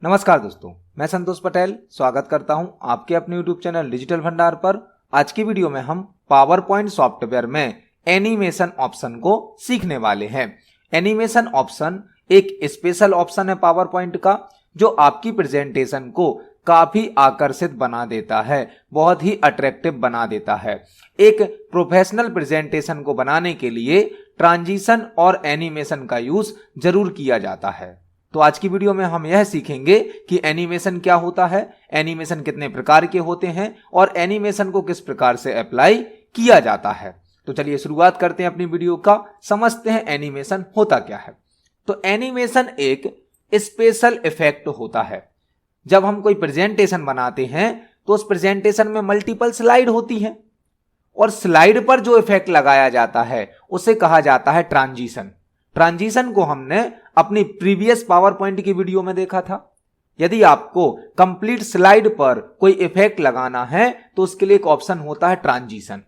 नमस्कार दोस्तों, मैं संतोष पटेल स्वागत करता हूं आपके अपने YouTube चैनल डिजिटल भंडार पर। आज की वीडियो में हम पावर पॉइंट सॉफ्टवेयर में एनिमेशन ऑप्शन को सीखने वाले हैं। एनिमेशन ऑप्शन एक स्पेशल ऑप्शन है पावर पॉइंट का, जो आपकी प्रेजेंटेशन को काफी आकर्षित बना देता है, बहुत ही अट्रैक्टिव बना देता है। एक प्रोफेशनल प्रेजेंटेशन को बनाने के लिए ट्रांजिशन और एनिमेशन का यूज जरूर किया जाता है। तो आज की वीडियो में हम यह सीखेंगे कि एनिमेशन क्या होता है, एनिमेशन कितने प्रकार के होते हैं और एनिमेशन को किस प्रकार से अप्लाई किया जाता है। तो चलिए शुरुआत करते हैं अपनी वीडियो का, समझते हैं एनिमेशन होता क्या है। तो एनिमेशन एक स्पेशल इफेक्ट होता है। जब हम कोई प्रेजेंटेशन बनाते हैं तो उस प्रेजेंटेशन में मल्टीपल स्लाइड होती हैं और स्लाइड पर जो इफेक्ट लगाया जाता है उसे कहा जाता है ट्रांजिशन। ट्रांजिशन को हमने अपनी प्रीवियस पावर पॉइंट की वीडियो में देखा था। यदि आपको कंप्लीट स्लाइड पर कोई इफेक्ट लगाना है तो उसके लिए एक ऑप्शन होता है ट्रांजिशन।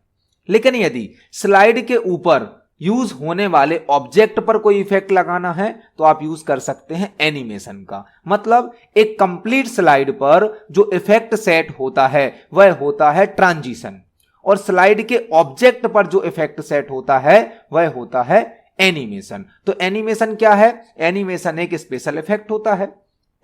लेकिन यदि स्लाइड के ऊपर यूज होने वाले ऑब्जेक्ट पर कोई इफेक्ट लगाना है तो आप यूज कर सकते हैं एनिमेशन का। मतलब एक कंप्लीट स्लाइड पर जो इफेक्ट सेट होता है वह होता है ट्रांजिशन, और स्लाइड के ऑब्जेक्ट पर जो इफेक्ट सेट होता है वह होता है एनिमेशन। तो एनिमेशन क्या है? एनिमेशन एक स्पेशल इफेक्ट होता है।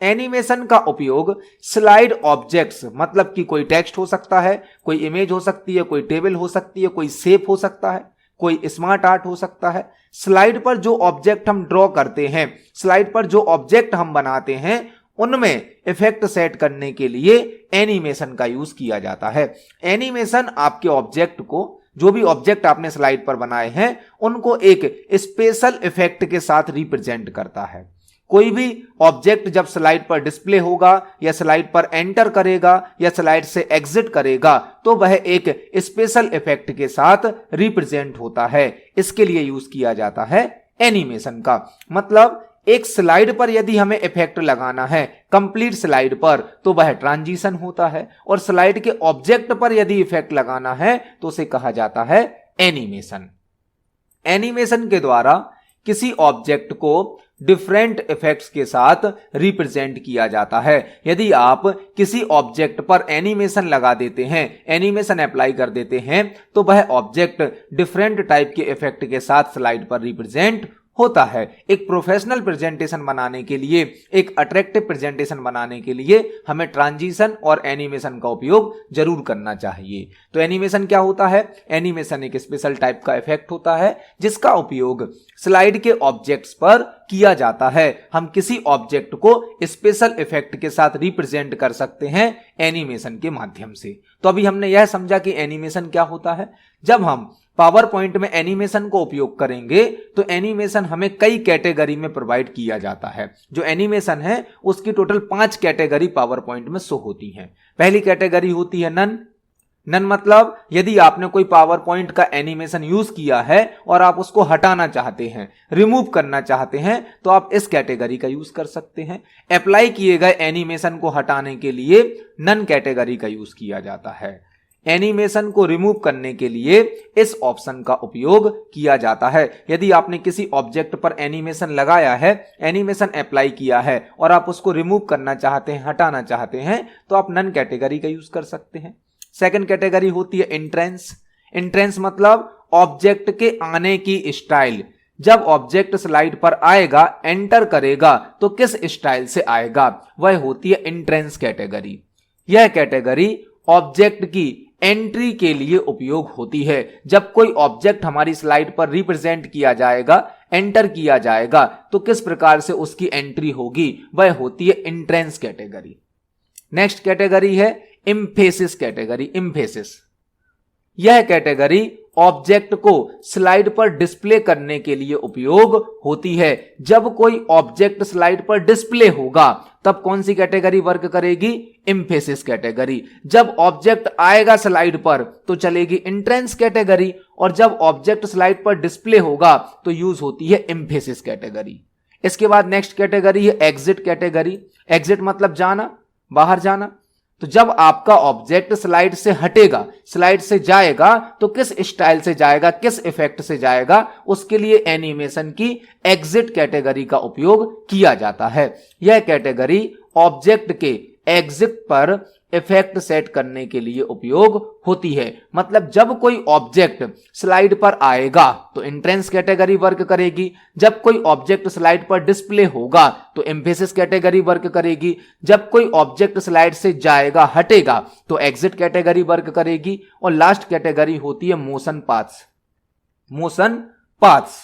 एनिमेशन का उपयोग स्लाइड ऑब्जेक्ट्स, मतलब कि कोई टेक्स्ट हो सकता है, कोई इमेज हो सकती है, कोई टेबल हो सकती है, कोई शेप हो सकता है, कोई स्मार्ट आर्ट हो सकता है। स्लाइड पर जो ऑब्जेक्ट हम ड्रॉ करते हैं, स्लाइड पर जो ऑब्जेक्ट हम बनाते हैं, उनमें इफेक्ट सेट करने के लिए एनिमेशन का यूज किया जाता है। एनिमेशन आपके ऑब्जेक्ट को, जो भी ऑब्जेक्ट आपने स्लाइड पर बनाए हैं, उनको एक स्पेशल इफेक्ट के साथ रिप्रेजेंट करता है। कोई भी ऑब्जेक्ट जब स्लाइड पर डिस्प्ले होगा या स्लाइड पर एंटर करेगा या स्लाइड से एग्जिट करेगा तो वह एक स्पेशल इफेक्ट के साथ रिप्रेजेंट होता है। इसके लिए यूज किया जाता है एनिमेशन का। मतलब एक स्लाइड पर यदि हमें इफेक्ट लगाना है कंप्लीट स्लाइड पर तो वह ट्रांजिशन होता है, और स्लाइड के ऑब्जेक्ट पर यदि इफेक्ट लगाना है तो उसे कहा जाता है एनिमेशन। एनिमेशन के द्वारा किसी ऑब्जेक्ट को डिफरेंट इफेक्ट्स के साथ रिप्रेजेंट किया जाता है। यदि आप किसी ऑब्जेक्ट पर एनिमेशन लगा देते हैं, एनिमेशन अप्लाई कर देते हैं, तो वह ऑब्जेक्ट डिफरेंट टाइप के इफेक्ट के साथ स्लाइड पर रिप्रेजेंट होता है। एक प्रोफेशनल प्रेजेंटेशन बनाने के लिए, एक अट्रैक्टिव प्रेजेंटेशन बनाने के लिए हमें ट्रांजिशन और एनिमेशन का उपयोग जरूर करना चाहिए। तो एनिमेशन क्या होता है? एनिमेशन एक स्पेशल टाइप का इफेक्ट होता है जिसका उपयोग स्लाइड के ऑब्जेक्ट्स पर किया जाता है। हम किसी ऑब्जेक्ट को स्पेशल इफेक्ट के साथ रिप्रेजेंट कर सकते हैं एनिमेशन के माध्यम से। तो अभी हमने यह समझा कि एनिमेशन क्या होता है। जब हम पावर पॉइंट में एनिमेशन को उपयोग करेंगे तो एनिमेशन हमें कई कैटेगरी में प्रोवाइड किया जाता है। जो एनिमेशन है उसकी टोटल 5 कैटेगरी पावर पॉइंट में शो होती हैं। पहली कैटेगरी होती है नन। नन मतलब यदि आपने कोई पावर पॉइंट का एनिमेशन यूज किया है और आप उसको हटाना चाहते हैं, रिमूव करना चाहते हैं, तो आप इस कैटेगरी का यूज कर सकते हैं। अप्लाई किए गए एनिमेशन को हटाने के लिए नन कैटेगरी का यूज किया जाता है। एनिमेशन को रिमूव करने के लिए इस ऑप्शन का उपयोग किया जाता है। यदि आपने किसी ऑब्जेक्ट पर एनिमेशन लगाया है, एनिमेशन अप्लाई किया है और आप उसको रिमूव करना चाहते हैं, हटाना चाहते हैं, तो आप नन कैटेगरी का यूज कर सकते हैं। सेकंड कैटेगरी होती है एंट्रेंस। एंट्रेंस मतलब ऑब्जेक्ट के आने की स्टाइल। जब ऑब्जेक्ट स्लाइड पर आएगा, एंटर करेगा, तो किस स्टाइल से आएगा, वह होती है एंट्रेंस कैटेगरी। यह कैटेगरी ऑब्जेक्ट की एंट्री के लिए उपयोग होती है। जब कोई ऑब्जेक्ट हमारी स्लाइड पर रिप्रेजेंट किया जाएगा, एंटर किया जाएगा, तो किस प्रकार से उसकी एंट्री होगी, वह होती है एंट्रेंस कैटेगरी। नेक्स्ट कैटेगरी है एम्फेसिस कैटेगरी। एम्फेसिस यह कैटेगरी ऑब्जेक्ट को स्लाइड पर डिस्प्ले करने के लिए उपयोग होती है। जब कोई ऑब्जेक्ट स्लाइड पर डिस्प्ले होगा तब कौन सी कैटेगरी वर्क करेगी? Emphasis category. जब ऑब्जेक्ट आएगा स्लाइड पर तो चलेगी एंट्रेंस कैटेगरी, और जब ऑब्जेक्ट स्लाइड पर डिस्प्ले होगा तो यूज होती है एम्फेसिस कैटेगरी। इसके बाद नेक्स्ट कैटेगरी है एग्जिट कैटेगरी। एग्जिट मतलब जाना, बाहर जाना। तो जब आपका ऑब्जेक्ट स्लाइड से हटेगा, स्लाइड से जाएगा, तो किस स्टाइल से जाएगा, किस इफेक्ट से जाएगा, उसके लिए एनिमेशन की एग्जिट कैटेगरी का उपयोग किया जाता है। यह कैटेगरी ऑब्जेक्ट के एग्जिट पर इफेक्ट सेट करने के लिए उपयोग होती है। मतलब जब कोई ऑब्जेक्ट स्लाइड पर आएगा तो एंट्रेंस कैटेगरी वर्क करेगी, जब कोई ऑब्जेक्ट स्लाइड पर डिस्प्ले होगा तो एम्फेसिस कैटेगरी वर्क करेगी, जब कोई ऑब्जेक्ट स्लाइड से जाएगा, हटेगा, तो एग्जिट कैटेगरी वर्क करेगी, और लास्ट कैटेगरी होती है motion paths. Motion paths,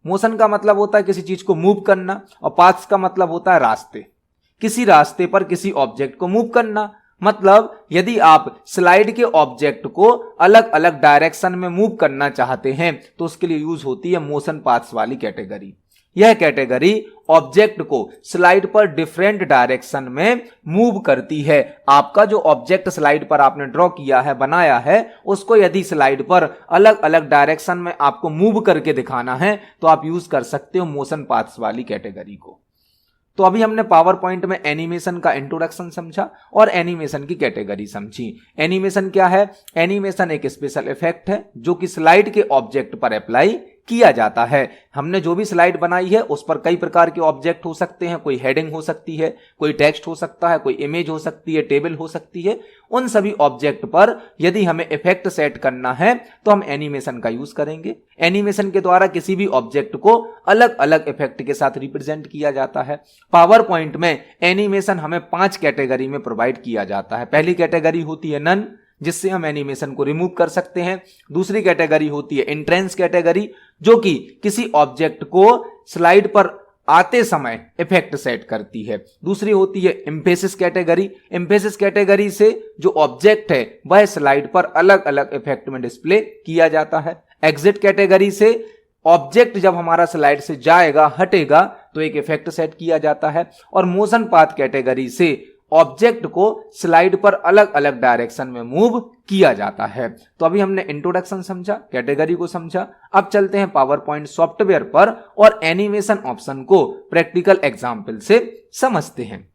motion का मतलब होता है किसी चीज को मूव करना, और पाथ्स का मतलब होता है रास्ते, किसी रास्ते पर किसी ऑब्जेक्ट को मूव करना। मतलब यदि आप स्लाइड के ऑब्जेक्ट को अलग अलग डायरेक्शन में मूव करना चाहते हैं तो उसके लिए यूज होती है मोशन पाथ्स वाली कैटेगरी। यह कैटेगरी ऑब्जेक्ट को स्लाइड पर डिफरेंट डायरेक्शन में मूव करती है। आपका जो ऑब्जेक्ट स्लाइड पर आपने ड्रॉ किया है, बनाया है, उसको यदि स्लाइड पर अलग अलग डायरेक्शन में आपको मूव करके दिखाना है तो आप यूज कर सकते हो मोशन पाथ्स वाली कैटेगरी को। तो अभी हमने पावर पॉइंट में एनिमेशन का इंट्रोडक्शन समझा और एनिमेशन की कैटेगरी समझी। एनिमेशन क्या है? एनिमेशन एक स्पेशल इफेक्ट है जो कि स्लाइड के ऑब्जेक्ट पर अप्लाई किया जाता है। हमने जो भी स्लाइड बनाई है उस पर कई प्रकार के ऑब्जेक्ट हो सकते हैं, कोई हेडिंग हो सकती है, कोई टेक्स्ट हो सकता है, कोई इमेज हो सकती है, टेबल हो सकती है। उन सभी ऑब्जेक्ट पर यदि हमें इफेक्ट सेट करना है तो हम एनिमेशन का यूज करेंगे। एनिमेशन के द्वारा किसी भी ऑब्जेक्ट को अलग अलग इफेक्ट के साथ रिप्रेजेंट किया जाता है। पावर पॉइंट में एनिमेशन हमें 5 कैटेगरी में प्रोवाइड किया जाता है। पहली कैटेगरी होती है नन, जिससे हम एनिमेशन को रिमूव कर सकते हैं। दूसरी कैटेगरी होती है एंट्रेंस कैटेगरी, जो कि किसी ऑब्जेक्ट को स्लाइड पर आते समय इफेक्ट सेट करती है। दूसरी होती है एम्फेसिस कैटेगरी। एम्फेसिस कैटेगरी से जो ऑब्जेक्ट है वह स्लाइड पर अलग अलग इफेक्ट में डिस्प्ले किया जाता है। एग्जिट कैटेगरी से ऑब्जेक्ट जब हमारा स्लाइड से जाएगा, हटेगा, तो एक इफेक्ट सेट किया जाता है। और मोशन पाथ कैटेगरी से ऑब्जेक्ट को स्लाइड पर अलग अलग डायरेक्शन में मूव किया जाता है। तो अभी हमने इंट्रोडक्शन समझा, कैटेगरी को समझा। अब चलते हैं पावर पॉइंट सॉफ्टवेयर पर और एनिमेशन ऑप्शन को प्रैक्टिकल एग्जाम्पल से समझते हैं।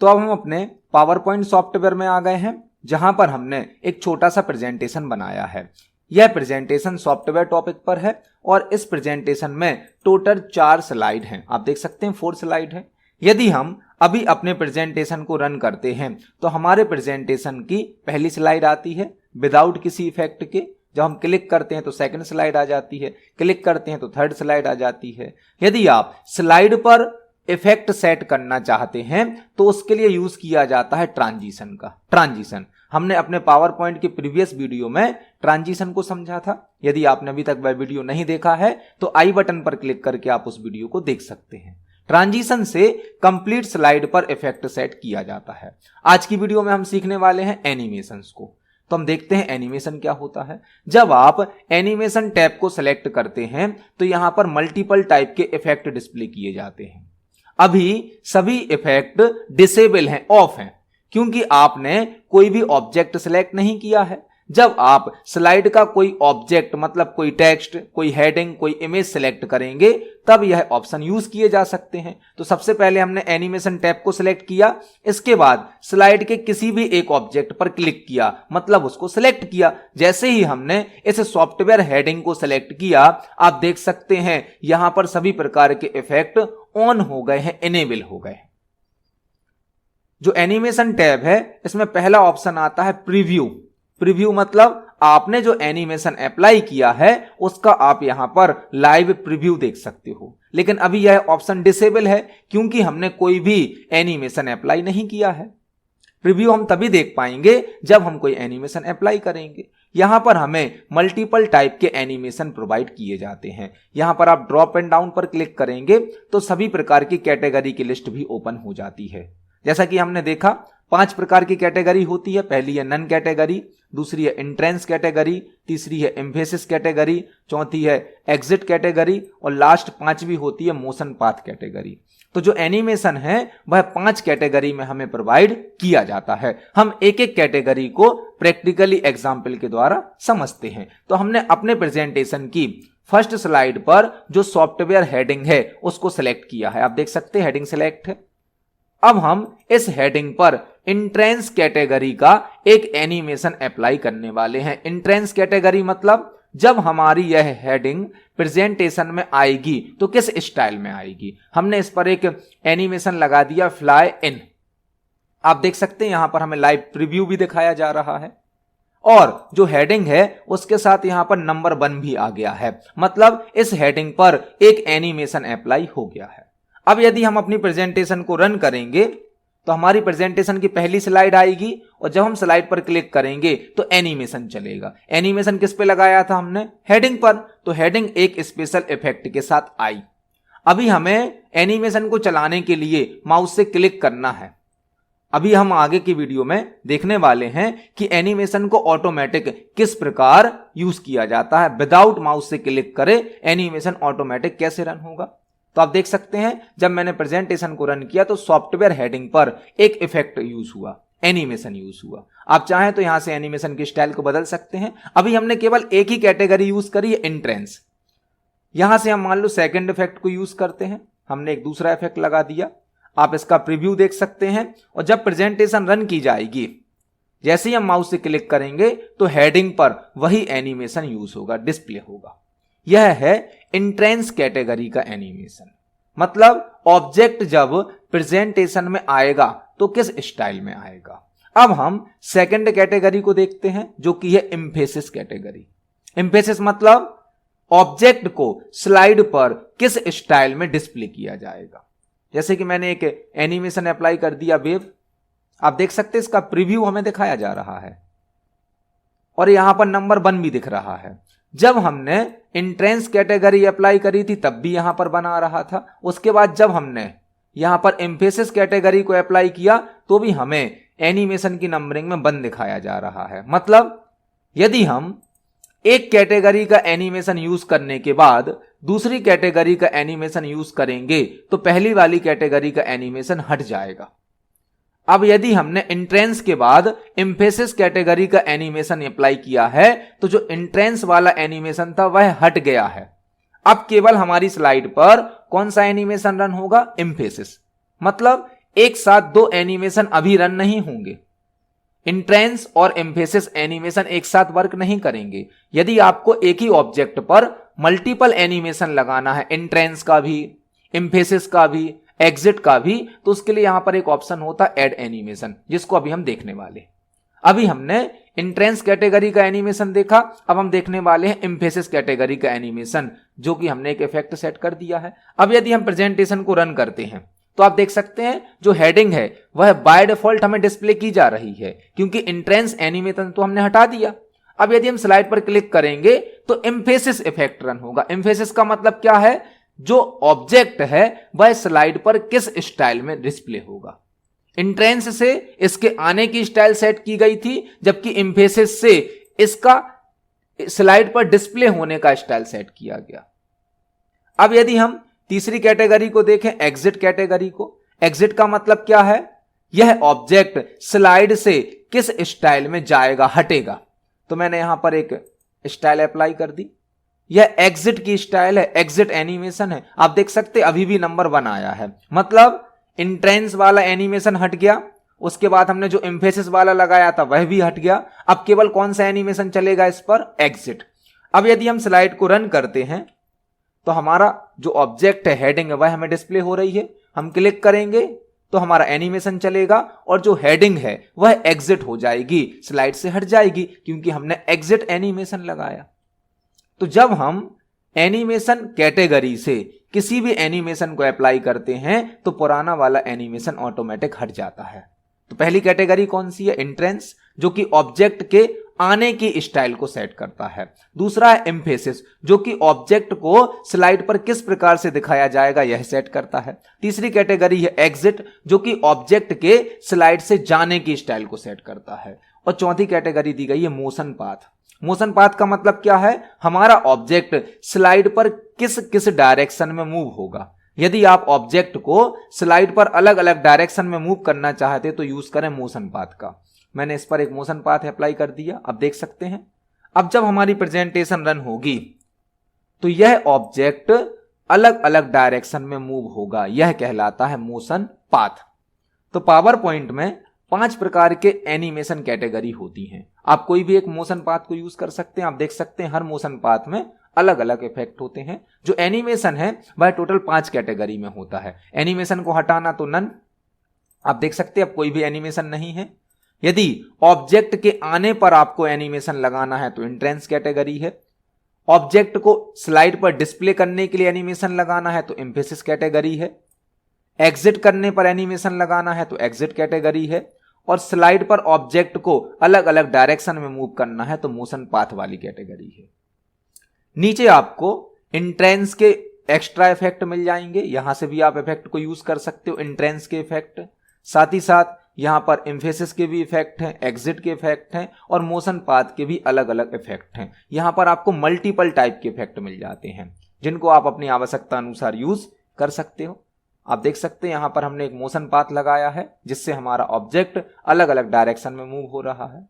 तो अब हम अपने पावर पॉइंट सॉफ्टवेयर में आ गए हैं, जहां पर हमने एक छोटा सा प्रेजेंटेशन बनाया है। यह प्रेजेंटेशन सॉफ्टवेयर टॉपिक पर है और इस प्रेजेंटेशन में टोटल 4 स्लाइड हैं। आप देख सकते हैं 4 स्लाइड है। यदि हम अभी अपने प्रेजेंटेशन को रन करते हैं तो हमारे प्रेजेंटेशन की पहली स्लाइड आती है विदाउट किसी इफेक्ट के। जब हम क्लिक करते हैं तो सेकंड स्लाइड आ जाती है, क्लिक करते हैं तो थर्ड स्लाइड आ जाती है। यदि आप स्लाइड पर इफेक्ट सेट करना चाहते हैं तो उसके लिए यूज किया जाता है ट्रांजिशन का। ट्रांजिशन हमने अपने पावर पॉइंट के प्रीवियस वीडियो में ट्रांजिशन को समझा था। यदि आपने अभी तक वह वीडियो नहीं देखा है तो आई बटन पर क्लिक करके आप उस वीडियो को देख सकते हैं। ट्रांजिशन से कंप्लीट स्लाइड पर इफेक्ट सेट किया जाता है। आज की वीडियो में हम सीखने वाले हैं एनिमेशंस को। तो हम देखते हैं एनिमेशन क्या होता है। जब आप एनिमेशन टैब को सिलेक्ट करते हैं तो यहां पर मल्टीपल टाइप के इफेक्ट डिस्प्ले किए जाते हैं। अभी सभी इफेक्ट डिसेबल हैं, ऑफ हैं, क्योंकि आपने कोई भी ऑब्जेक्ट सिलेक्ट नहीं किया है। जब आप स्लाइड का कोई ऑब्जेक्ट मतलब कोई टेक्स्ट, कोई हेडिंग, कोई इमेज सिलेक्ट करेंगे तब यह ऑप्शन यूज किए जा सकते हैं। तो सबसे पहले हमने एनिमेशन टैब को सिलेक्ट किया, इसके बाद स्लाइड के किसी भी एक ऑब्जेक्ट पर क्लिक किया, मतलब उसको सिलेक्ट किया। जैसे ही हमने इस सॉफ्टवेयर हेडिंग को सिलेक्ट किया, आप देख सकते हैं यहां पर सभी प्रकार के इफेक्ट ऑन हो गए हैं, इनेबल हो गए। जो एनिमेशन टैब है इसमें पहला ऑप्शन आता है प्रीव्यू। प्रीव्यू मतलब आपने जो एनिमेशन अप्लाई किया है उसका आप यहां पर लाइव प्रीव्यू देख सकते हो। लेकिन अभी यह ऑप्शन डिसेबल है क्योंकि हमने कोई भी एनिमेशन अप्लाई नहीं किया है। प्रीव्यू हम तभी देख पाएंगे जब हम कोई एनिमेशन अप्लाई करेंगे। यहां पर हमें मल्टीपल टाइप के एनिमेशन प्रोवाइड किए जाते हैं। यहां पर आप ड्रॉप एंड डाउन पर क्लिक करेंगे तो सभी प्रकार की कैटेगरी की लिस्ट भी ओपन हो जाती है। जैसा कि हमने देखा 5 प्रकार की कैटेगरी होती है। पहली है नन कैटेगरी, दूसरी है एंट्रेंस कैटेगरी, तीसरी है एम्फेसिस कैटेगरी, चौथी है एग्जिट कैटेगरी और लास्ट 5वीं होती है मोशन पाथ कैटेगरी। तो जो एनिमेशन है वह 5 कैटेगरी में हमें प्रोवाइड किया जाता है। हम एक एक कैटेगरी को प्रैक्टिकली एग्जाम्पल के द्वारा समझते हैं। तो हमने अपने प्रेजेंटेशन की फर्स्ट स्लाइड पर जो सॉफ्टवेयर हेडिंग है उसको सिलेक्ट किया है। आप देख सकते हैं हेडिंग सिलेक्ट है। अब हम इस हेडिंग पर इंट्रेंस कैटेगरी का एक एनिमेशन अप्लाई करने वाले हैं। इंट्रेंस कैटेगरी मतलब जब हमारी यह हेडिंग प्रेजेंटेशन में आएगी तो किस स्टाइल में आएगी। हमने इस पर एक एनिमेशन लगा दिया फ्लाई इन। आप देख सकते हैं यहां पर हमें लाइव प्रीव्यू भी दिखाया जा रहा है और जो हेडिंग है उसके साथ यहां पर नंबर 1 भी आ गया है, मतलब इस हेडिंग पर एक एनिमेशन अप्लाई हो गया है। अब यदि हम अपनी प्रेजेंटेशन को रन करेंगे तो हमारी प्रेजेंटेशन की पहली स्लाइड आएगी और जब हम स्लाइड पर क्लिक करेंगे तो एनिमेशन चलेगा। एनिमेशन किस पे लगाया था हमने? हेडिंग पर। तो हेडिंग एक स्पेशल इफेक्ट के साथ आई। अभी हमें एनिमेशन को चलाने के लिए माउस से क्लिक करना है। अभी हम आगे की वीडियो में देखने वाले हैं कि एनिमेशन को ऑटोमेटिक किस प्रकार यूज किया जाता है। विदाउट माउस से क्लिक करे एनिमेशन ऑटोमेटिक कैसे रन होगा। तो आप देख सकते हैं जब मैंने प्रेजेंटेशन को रन किया तो सॉफ्टवेयर हेडिंग पर एक इफेक्ट यूज हुआ, एनिमेशन यूज हुआ। आप चाहें तो यहां से एनिमेशन की स्टाइल को बदल सकते हैं। अभी हमने केवल एक ही कैटेगरी यूज करी है, इंट्रेंस। यहां से हम मान लो सेकंड इफेक्ट को यूज करते हैं। हमने एक दूसरा इफेक्ट लगा दिया। आप इसका प्रीव्यू देख सकते हैं और जब प्रेजेंटेशन रन की जाएगी, जैसे ही हम माउस से क्लिक करेंगे तो हेडिंग पर वही एनिमेशन यूज होगा, डिस्प्ले होगा। यह है इंट्रेंस कैटेगरी का एनिमेशन। मतलब ऑब्जेक्ट जब प्रेजेंटेशन में आएगा तो किस स्टाइल में आएगा। अब हम सेकंड कैटेगरी को देखते हैं जो कि है एम्फेसिस कैटेगरी। एम्फेसिस मतलब ऑब्जेक्ट को स्लाइड पर किस स्टाइल में डिस्प्ले किया जाएगा। जैसे कि मैंने एक एनिमेशन अप्लाई कर दिया वेव। आप देख सकते हैं इसका प्रीव्यू हमें दिखाया जा रहा है और यहां पर नंबर 1 भी दिख रहा है। जब हमने इंट्रेंस कैटेगरी अप्लाई करी थी तब भी यहां पर बना रहा था। उसके बाद जब हमने यहां पर एम्फेसिस कैटेगरी को अप्लाई किया तो भी हमें एनिमेशन की नंबरिंग में 1 दिखाया जा रहा है। मतलब यदि हम एक कैटेगरी का एनिमेशन यूज करने के बाद दूसरी कैटेगरी का एनिमेशन यूज करेंगे तो पहली वाली कैटेगरी का एनिमेशन हट जाएगा। अब यदि हमने इंट्रेंस के बाद एम्फेसिस कैटेगरी का एनिमेशन अप्लाई किया है तो जो इंट्रेंस वाला एनिमेशन था वह हट गया है। अब केवल हमारी स्लाइड पर कौन सा एनिमेशन रन होगा? एम्फेसिस। मतलब एक साथ 2 एनिमेशन अभी रन नहीं होंगे। इंट्रेंस और एम्फेसिस एनिमेशन एक साथ वर्क नहीं करेंगे। यदि आपको एक ही ऑब्जेक्ट पर मल्टीपल एनिमेशन लगाना है, इंट्रेंस का भी, एम्फेसिस का भी, एग्जिट का भी, तो उसके लिए यहां पर एक ऑप्शन होता है ऐड एनिमेशन, जिसको अभी हम देखने वाले। अभी हमने इंट्रेंस कैटेगरी का एनिमेशन देखा, अब हम देखने वाले हैं एम्फेसिस कैटेगरी का एनिमेशन, जो कि हमने एक इफेक्ट सेट कर दिया है। अब यदि हम प्रेजेंटेशन को रन करते हैं तो आप देख सकते हैं जो हेडिंग है वह बाय डिफॉल्ट हमें डिस्प्ले की जा रही है, क्योंकि इंट्रेंस एनिमेशन तो हमने हटा दिया। अब यदि हम स्लाइड पर क्लिक करेंगे तो एम्फेसिस इफेक्ट रन होगा। एम्फेसिस का मतलब क्या है? जो ऑब्जेक्ट है वह स्लाइड पर किस स्टाइल में डिस्प्ले होगा। इंट्रेंस से इसके आने की स्टाइल सेट की गई थी, जबकि एम्फेसिस से इसका स्लाइड पर डिस्प्ले होने का स्टाइल सेट किया गया। अब यदि हम तीसरी कैटेगरी को देखें, एग्जिट कैटेगरी को। एग्जिट का मतलब क्या है? यह ऑब्जेक्ट स्लाइड से किस स्टाइल में जाएगा, हटेगा। तो मैंने यहां पर एक स्टाइल अप्लाई कर दी। यह एग्जिट की स्टाइल है, एग्जिट एनिमेशन है। आप देख सकते अभी भी नंबर 1 आया है। मतलब इंट्रेंस वाला एनिमेशन हट गया, उसके बाद हमने जो एम्फेसिस वाला लगाया था वह भी हट गया। अब केवल कौन सा एनिमेशन चलेगा इस पर? एग्जिट। अब यदि हम स्लाइड को रन करते हैं तो हमारा जो ऑब्जेक्ट है, हेडिंग है, वह हमें डिस्प्ले हो रही है। हम क्लिक करेंगे तो हमारा एनिमेशन चलेगा और जो हेडिंग है वह एग्जिट हो जाएगी, स्लाइड से हट जाएगी, क्योंकि हमने एग्जिट एनिमेशन लगाया। तो जब हम एनिमेशन कैटेगरी से किसी भी एनिमेशन को अप्लाई करते हैं तो पुराना वाला एनिमेशन ऑटोमेटिक हट जाता है। तो पहली कैटेगरी कौन सी है? इंट्रेंस, जो कि ऑब्जेक्ट के आने की स्टाइल को सेट करता है। दूसरा है एम्फेसिस, जो कि ऑब्जेक्ट को स्लाइड पर किस प्रकार से दिखाया जाएगा यह सेट करता है। तीसरी कैटेगरी है एग्जिट, जो कि ऑब्जेक्ट के स्लाइड से जाने की स्टाइल को सेट करता है। और चौथी कैटेगरी दी गई है मोशन पाथ। मोशन पाथ का मतलब क्या है? हमारा ऑब्जेक्ट स्लाइड पर किस किस डायरेक्शन में मूव होगा। यदि आप ऑब्जेक्ट को स्लाइड पर अलग अलग डायरेक्शन में मूव करना चाहते तो यूज करें मोशन पाथ का। मैंने इस पर एक मोशन पाथ अप्लाई कर दिया, अब देख सकते हैं। अब जब हमारी प्रेजेंटेशन रन होगी तो यह ऑब्जेक्ट अलग अलग डायरेक्शन में मूव होगा, यह कहलाता है मोशन पाथ। तो पावर पॉइंट में 5 प्रकार के एनिमेशन कैटेगरी होती हैं। आप कोई भी एक मोशन पाथ को यूज कर सकते हैं। आप देख सकते हैं हर मोशन पाथ में अलग अलग इफेक्ट होते हैं। जो एनिमेशन है वह टोटल 5 कैटेगरी में होता है। एनिमेशन को हटाना तो नन, आप देख सकते हैं अब कोई भी एनिमेशन नहीं है। यदि ऑब्जेक्ट के आने पर आपको एनिमेशन लगाना है तो एंट्रेंस कैटेगरी है। ऑब्जेक्ट को स्लाइड पर डिस्प्ले करने के लिए एनिमेशन लगाना है तो एम्फेसिस कैटेगरी है। एग्जिट करने पर एनिमेशन लगाना है तो एग्जिट कैटेगरी है। और स्लाइड पर ऑब्जेक्ट को अलग अलग डायरेक्शन में मूव करना है तो मोशन पाथ वाली कैटेगरी है। नीचे आपको एंट्रेंस के एक्स्ट्रा इफेक्ट मिल जाएंगे, यहां से भी आप इफेक्ट को यूज कर सकते हो, एंट्रेंस के इफेक्ट। साथ ही साथ यहां पर एम्फेसिस के भी इफेक्ट हैं, एग्जिट के इफेक्ट हैं और मोशन पाथ के भी अलग अलग इफेक्ट हैं। यहां पर आपको मल्टीपल टाइप के इफेक्ट मिल जाते हैं जिनको आप अपनी आवश्यकता अनुसार यूज कर सकते हो। आप देख सकते हैं यहां पर हमने एक मोशन पाथ लगाया है जिससे हमारा ऑब्जेक्ट अलग अलग डायरेक्शन में मूव हो रहा है।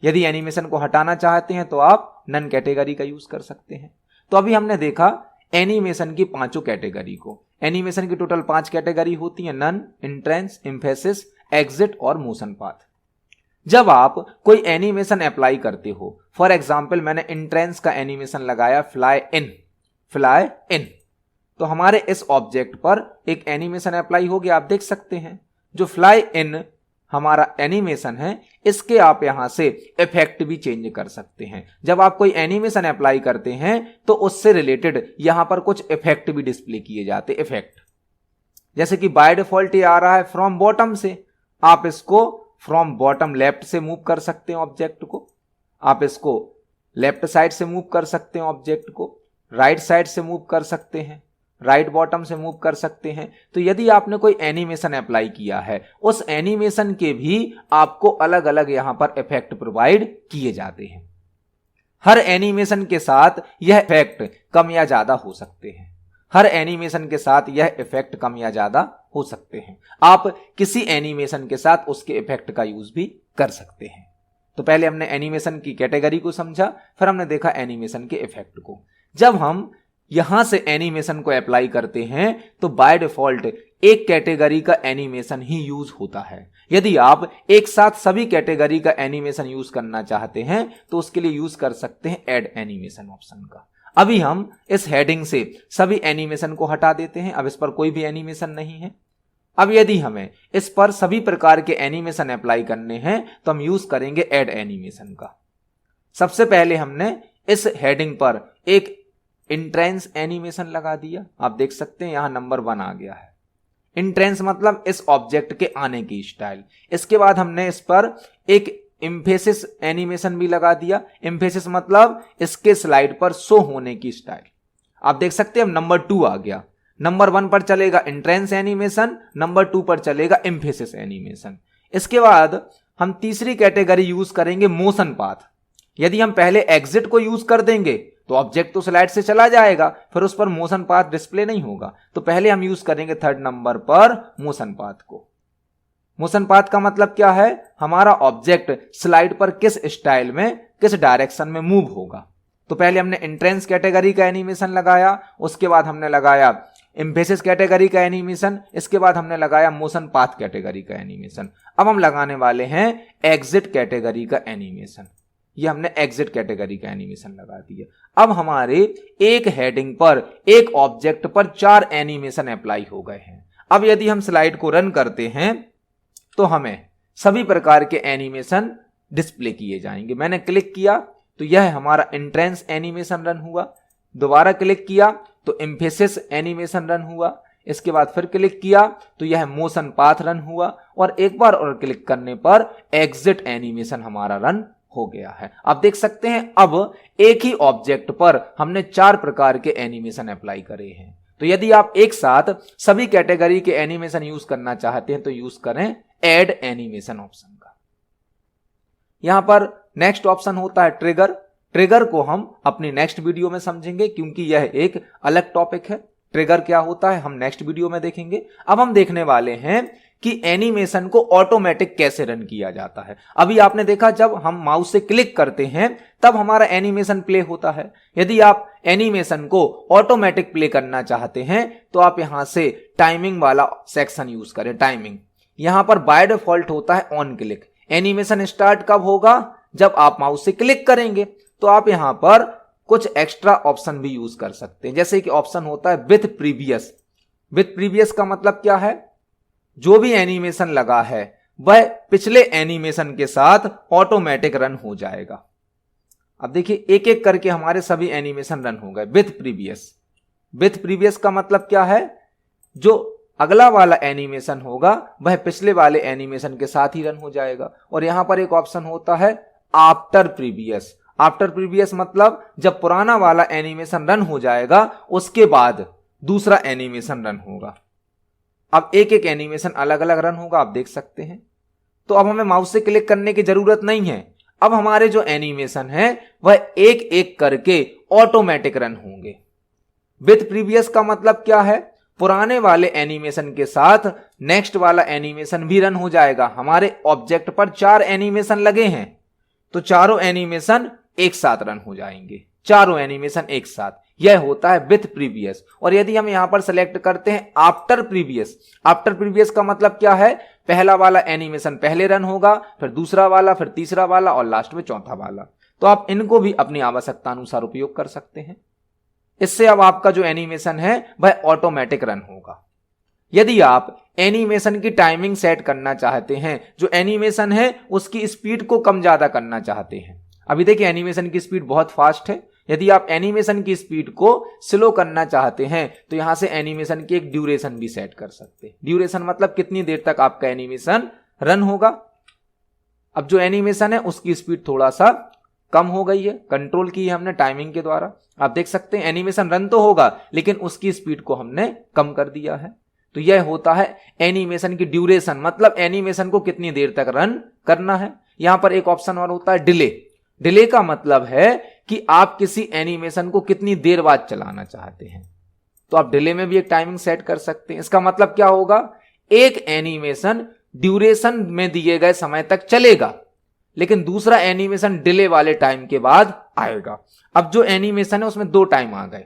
यदि एनिमेशन को हटाना चाहते हैं तो आप नन कैटेगरी का यूज कर सकते हैं। तो अभी हमने देखा एनिमेशन की 5 कैटेगरी को। एनिमेशन की टोटल 5 कैटेगरी होती है, नन, एंट्रेंस, एम्फेसिस, एग्जिट और मोशन पाथ। जब आप कोई एनिमेशन अप्लाई करते हो, फॉर एग्जाम्पल मैंने एंट्रेंस का एनिमेशन लगाया फ्लाई इन, तो हमारे इस ऑब्जेक्ट पर एक एनिमेशन अप्लाई हो गया। आप देख सकते हैं जो फ्लाई इन हमारा एनिमेशन है इसके आप यहां से इफेक्ट भी चेंज कर सकते हैं। जब आप कोई एनिमेशन अप्लाई करते हैं तो उससे रिलेटेड यहां पर कुछ इफेक्ट भी डिस्प्ले किए जाते। इफेक्ट जैसे कि बाय डिफॉल्ट ये आ रहा है फ्रॉम बॉटम से, आप इसको फ्रॉम बॉटम लेफ्ट से मूव कर सकते हैं ऑब्जेक्ट को। आप इसको लेफ्ट साइड से मूव कर सकते हैं ऑब्जेक्ट को, राइट साइड से मूव कर सकते हैं, राइट बॉटम से मूव कर सकते हैं। तो यदि आपने कोई एनिमेशन अप्लाई किया है उस एनिमेशन के भी आपको अलग अलग यहां पर इफेक्ट प्रोवाइड किए जाते हैं। हर एनिमेशन के साथ यह इफेक्ट कम या ज्यादा हो सकते हैं। हर एनिमेशन के साथ यह इफेक्ट कम या ज्यादा हो सकते हैं। आप किसी एनिमेशन के साथ उसके इफेक्ट का यूज भी कर सकते हैं। तो पहले हमने एनिमेशन की कैटेगरी को समझा, फिर हमने देखा एनिमेशन के इफेक्ट को। जब हम यहां से एनिमेशन को अप्लाई करते हैं तो बाय डिफॉल्ट एक कैटेगरी का एनिमेशन ही यूज होता है। यदि आप एक साथ सभी कैटेगरी का एनिमेशन यूज करना चाहते हैं तो उसके लिए यूज कर सकते हैं ऐड एनिमेशन ऑप्शन का। अभी हम इस हेडिंग से सभी एनिमेशन को हटा देते हैं। अब इस पर कोई भी एनिमेशन नहीं है। अब यदि हमें इस पर सभी प्रकार के एनिमेशन अप्लाई करने हैं तो हम यूज करेंगे ऐड एनिमेशन का। सबसे पहले हमने इस हेडिंग पर एक एंट्रेंस एनिमेशन लगा दिया। आप देख सकते हैं यहां नंबर 1 आ गया है। एंट्रेंस मतलब इस ऑब्जेक्ट के आने की स्टाइल। इसके बाद हमने इस पर एक एम्फेसिस एनिमेशन भी लगा दिया। एम्फेसिस मतलब इसके स्लाइड पर शो होने की स्टाइल। आप देख सकते हैं अब नंबर 2 आ गया। नंबर 1 पर चलेगा एंट्रेंस एनिमेशन, नंबर 2 पर चलेगा एम्फेसिस एनिमेशन। इसके बाद हम तीसरी कैटेगरी यूज करेंगे मोशन पाथ। यदि हम पहले एग्जिट को यूज कर देंगे तो ऑब्जेक्ट तो स्लाइड से चला जाएगा, फिर उस पर मोशन पाथ डिस्प्ले नहीं होगा। तो पहले हम यूज करेंगे 3rd नंबर पर मोशन पाथ को। मोशन पाथ का मतलब क्या है? हमारा ऑब्जेक्ट स्लाइड पर किस स्टाइल में, किस डायरेक्शन में मूव होगा। तो पहले हमने एंट्रेंस कैटेगरी का एनिमेशन लगाया, उसके बाद हमने लगाया एम्फेसिस कैटेगरी का एनिमेशन, इसके बाद हमने लगाया मोशन पाथ कैटेगरी का एनिमेशन। अब हम लगाने वाले हैं एग्जिट कैटेगरी का एनिमेशन। ये हमने एग्जिट कैटेगरी का एनिमेशन लगा दिया। अब हमारे एक हेडिंग पर, एक ऑब्जेक्ट पर 4 एनिमेशन अप्लाई हो गए हैं। अब यदि हम स्लाइड को रन करते हैं तो हमें सभी प्रकार के एनिमेशन डिस्प्ले किए जाएंगे। मैंने क्लिक किया तो यह हमारा एंट्रेंस एनिमेशन रन हुआ, दोबारा क्लिक किया तो एम्फेसिस एनिमेशन रन हुआ, इसके बाद फिर क्लिक किया तो यह मोशन पाथ रन हुआ और एक बार और क्लिक करने पर एग्जिट एनिमेशन हमारा रन हो गया है। आप देख सकते हैं अब एक ही ऑब्जेक्ट पर हमने 4 प्रकार के एनिमेशन अप्लाई करे हैं। तो यदि आप एक साथ सभी कैटेगरी के एनिमेशन यूज करना चाहते हैं तो यूज करें ऐड एनिमेशन ऑप्शन का। यहां पर नेक्स्ट ऑप्शन होता है ट्रिगर। ट्रिगर को हम अपनी नेक्स्ट वीडियो में समझेंगे क्योंकि यह एक अलग टॉपिक है। ट्रिगर क्या होता है हम नेक्स्ट वीडियो में देखेंगे। अब हम देखने वाले हैं कि एनिमेशन को ऑटोमेटिक कैसे रन किया जाता है। अभी आपने देखा जब हम माउस से क्लिक करते हैं तब हमारा एनिमेशन प्ले होता है। यदि आप एनिमेशन को ऑटोमेटिक प्ले करना चाहते हैं तो आप यहां से टाइमिंग वाला सेक्शन यूज करें। टाइमिंग यहां पर बाय डिफॉल्ट होता है ऑन क्लिक। एनिमेशन स्टार्ट कब होगा? जब आप माउस से क्लिक करेंगे। तो आप यहां पर कुछ एक्स्ट्रा ऑप्शन भी यूज कर सकते हैं, जैसे कि ऑप्शन होता है विथ प्रीवियस। विथ प्रीवियस का मतलब क्या है? जो भी एनिमेशन लगा है वह पिछले एनिमेशन के साथ ऑटोमेटिक रन हो जाएगा। अब देखिए एक एक करके हमारे सभी एनिमेशन रन हो गए विथ प्रीवियस। विथ प्रीवियस का मतलब क्या है? जो अगला वाला एनिमेशन होगा वह पिछले वाले एनिमेशन के साथ ही रन हो जाएगा। और यहां पर एक ऑप्शन होता है आफ्टर प्रीवियस। आफ्टर प्रीवियस मतलब जब पुराना वाला एनिमेशन रन हो जाएगा उसके बाद दूसरा एनिमेशन रन होगा। अब एक एक एनिमेशन अलग अलग रन होगा, आप देख सकते हैं। तो अब हमें माउस से क्लिक करने की जरूरत नहीं है। अब हमारे जो एनिमेशन है वह एक एक करके ऑटोमेटिक रन होंगे। विथ प्रीवियस का मतलब क्या है? पुराने वाले एनिमेशन के साथ नेक्स्ट वाला एनिमेशन भी रन हो जाएगा। हमारे ऑब्जेक्ट पर 4 एनिमेशन लगे हैं, तो चारों एनिमेशन एक साथ रन हो जाएंगे। चारों एनिमेशन एक साथ, यह होता है विथ प्रीवियस। और यदि हम यहां पर सेलेक्ट करते हैं आफ्टर प्रीवियस, आफ्टर प्रीवियस का मतलब क्या है? पहला वाला एनिमेशन पहले रन होगा, फिर दूसरा वाला, फिर तीसरा वाला और लास्ट में चौथा वाला। तो आप इनको भी अपनी आवश्यकता अनुसार उपयोग कर सकते हैं। इससे अब आपका जो एनिमेशन है वह ऑटोमेटिक रन होगा। यदि आप एनिमेशन की टाइमिंग सेट करना चाहते हैं, जो एनिमेशन है उसकी स्पीड को कम ज्यादा करना चाहते हैं, अभी देखिए एनिमेशन की स्पीड बहुत फास्ट है। यदि आप एनिमेशन की स्पीड को स्लो करना चाहते हैं तो यहां से एनिमेशन की एक ड्यूरेशन भी सेट कर सकते हैं। ड्यूरेशन मतलब कितनी देर तक आपका एनिमेशन रन होगा। अब जो एनिमेशन है उसकी स्पीड थोड़ा सा कम हो गई है, कंट्रोल की है हमने टाइमिंग के द्वारा। आप देख सकते हैं एनिमेशन रन तो होगा लेकिन उसकी स्पीड को हमने कम कर दिया है। तो यह होता है एनिमेशन की ड्यूरेशन, मतलब एनिमेशन को कितनी देर तक रन करना है। यहां पर एक ऑप्शन और होता है डिले। डिले का मतलब है कि आप किसी एनिमेशन को कितनी देर बाद चलाना चाहते हैं, तो आप डिले में भी एक टाइमिंग सेट कर सकते हैं। इसका मतलब क्या होगा? एक एनिमेशन ड्यूरेशन में दिए गए समय तक चलेगा लेकिन दूसरा एनिमेशन डिले वाले टाइम के बाद आएगा। अब जो एनिमेशन है उसमें 2 टाइम आ गए।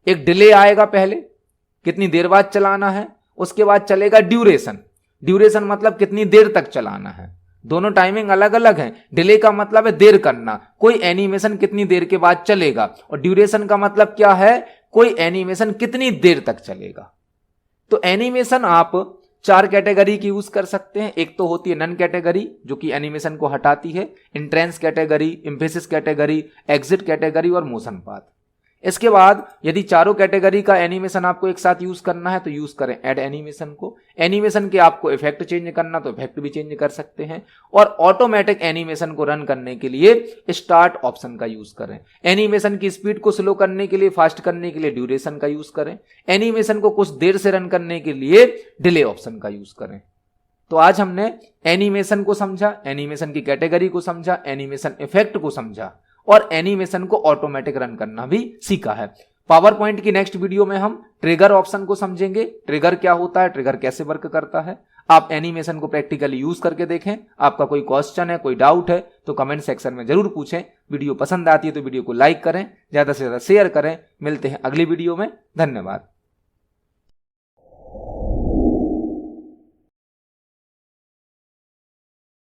एक डिले आएगा पहले, कितनी देर बाद चलाना है, उसके बाद चलेगा ड्यूरेशन। ड्यूरेशन मतलब कितनी देर तक चलाना है। दोनों टाइमिंग अलग अलग है। डिले का मतलब है देर करना, कोई एनिमेशन कितनी देर के बाद चलेगा, और ड्यूरेशन का मतलब क्या है? कोई एनिमेशन कितनी देर तक चलेगा। तो एनिमेशन आप 4 कैटेगरी की यूज कर सकते हैं। एक तो होती है नन कैटेगरी जो कि एनिमेशन को हटाती है, entrance category, emphasis category, exit category और मोशन पाथ। इसके बाद यदि चारों कैटेगरी का एनिमेशन आपको एक साथ यूज करना है तो यूज करें ऐड एनिमेशन को। एनिमेशन के आपको इफेक्ट चेंज करना तो इफेक्ट भी चेंज कर सकते हैं। और ऑटोमेटिक एनिमेशन को रन करने के लिए स्टार्ट ऑप्शन का यूज करें। एनिमेशन की स्पीड को स्लो करने के लिए, फास्ट करने के लिए ड्यूरेशन का यूज करें। एनिमेशन को कुछ देर से रन करने के लिए डिले ऑप्शन का यूज करें। तो आज हमने एनिमेशन को समझा, एनिमेशन की कैटेगरी को समझा, एनिमेशन इफेक्ट को समझा और एनिमेशन को ऑटोमेटिक रन करना भी सीखा है। पावर पॉइंट की नेक्स्ट वीडियो में हम ट्रिगर ऑप्शन को समझेंगे। ट्रिगर क्या होता है, ट्रिगर कैसे वर्क करता है। आप एनिमेशन को प्रैक्टिकली यूज करके देखें। आपका कोई क्वेश्चन है, कोई डाउट है तो कमेंट सेक्शन में जरूर पूछें। वीडियो पसंद आती है तो वीडियो को लाइक करें, ज्यादा से ज्यादा शेयर करें। मिलते हैं अगली वीडियो में। धन्यवाद।